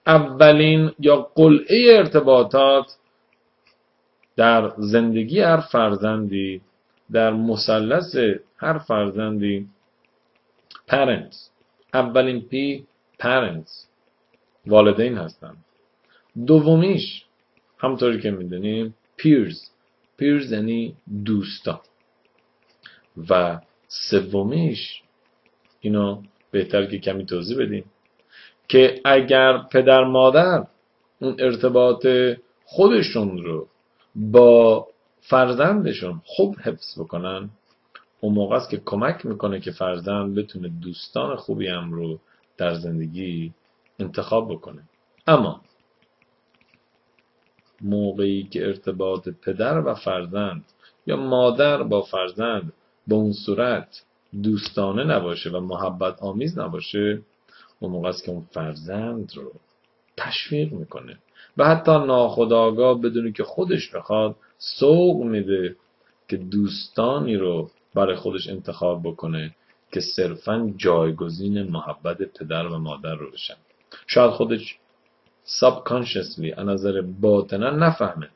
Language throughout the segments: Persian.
اولین یا قلعه ارتباطات در زندگی هر فرزندی، در مثلث هر فرزندی parents، اولین پی parents، والدین هستند. دومیش همطوری که میدونیم peers یعنی دوستا، و سومیش اینو بهتر که کمی توضیح بدیم که اگر پدر مادر اون ارتباط خودشون رو با فرزندشون خوب حفظ بکنن، اون موقع است که کمک میکنه که فرزند بتونه دوستان خوبی هم رو در زندگی انتخاب بکنه. اما موقعی که ارتباط پدر و فرزند یا مادر با فرزند به اون صورت دوستانه نباشه و محبت آمیز نباشه، اون موقع است که اون فرزند رو تشویق میکنه و حتی ناخودآگاه بدونی که خودش بخواد سوق میده که دوستانی رو برای خودش انتخاب بکنه که صرفاً جایگزین محبت پدر و مادر رو بشن. شاید خودش subconsciously از نظر باطنا نفهمه،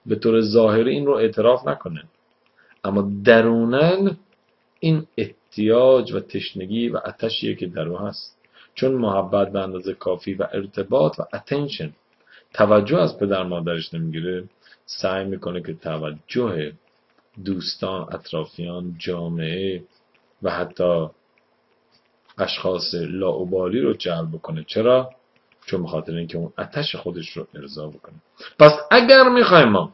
به طور ظاهری این رو اعتراف نکنه، اما دروناً این احتیاج و تشنگی و آتشیه که در او هست. چون محبت به اندازه کافی و ارتباط و attention، توجه از پدر مادرش نمیگیره، سعی میکنه که توجه دوستان، اطرافیان، جامعه و حتی اشخاص لاابالی رو جلب بکنه. چرا؟ چون بخاطر اینکه اون آتش خودش رو ارضا بکنه. پس اگر میخوایم ما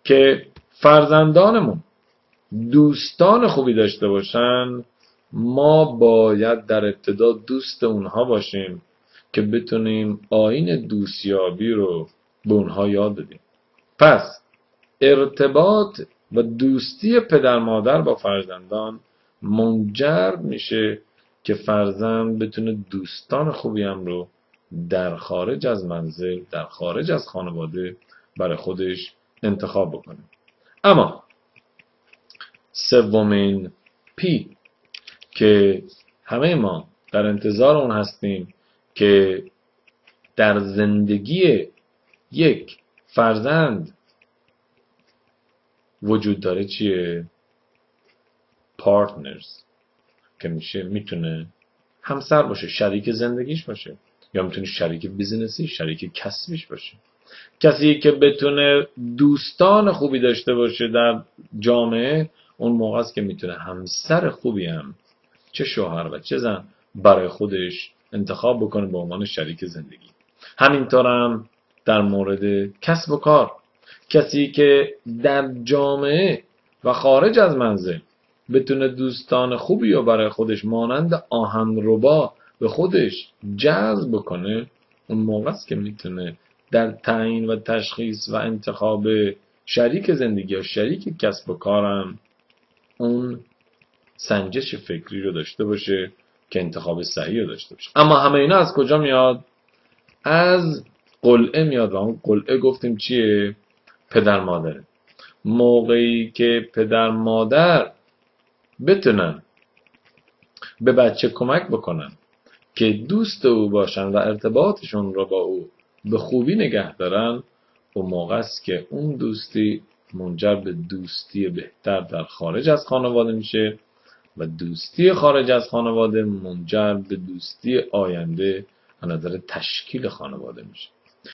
که فرزندانمون دوستان خوبی داشته باشن، ما باید در ابتدا دوست اونها باشیم که بتونیم آیین دوستیابی رو به اونها یاد بدیم. پس ارتباط و دوستی پدر مادر با فرزندان منجر میشه که فرزند بتونه دوستان خوبی هم رو در خارج از منزل، در خارج از خانواده برای خودش انتخاب بکنه. اما سومین پی که همه ما در انتظار اون هستیم که در زندگی یک فرزند وجود داره چیه؟ پارتنرز، که میتونه همسر باشه، شریک زندگیش باشه، یا میتونه شریک بیزینسی، شریک کسبیش باشه. کسی که بتونه دوستان خوبی داشته باشه در جامعه، اون موقع است که میتونه همسر خوبی هم، چه شوهر و چه زن، برای خودش انتخاب بکنه به عنوان شریک زندگی. همینطور هم در مورد کسب و کار، کسی که در جامعه و خارج از منزل بتونه دوستان خوبی رو برای خودش مانند آهنربا به خودش جذب بکنه، اون موقع است که میتونه در تعیین و تشخیص و انتخاب شریک زندگی یا شریک کسب و کارم اون سنجش فکری رو داشته باشه که انتخاب صحیح رو داشته باشه. اما همه اینا از کجا میاد؟ از قلعه میاد، و اون قلعه گفتیم چیه؟ پدر مادره. موقعی که پدر مادر بتونن به بچه کمک بکنن که دوست او باشن و ارتباطشون رو با او به خوبی نگه دارن، اون موقع است که اون دوستی منجر به دوستی بهتر در خارج از خانواده میشه و دوستی خارج از خانواده منجر به دوستی آینده از نظر تشکیل خانواده میشه.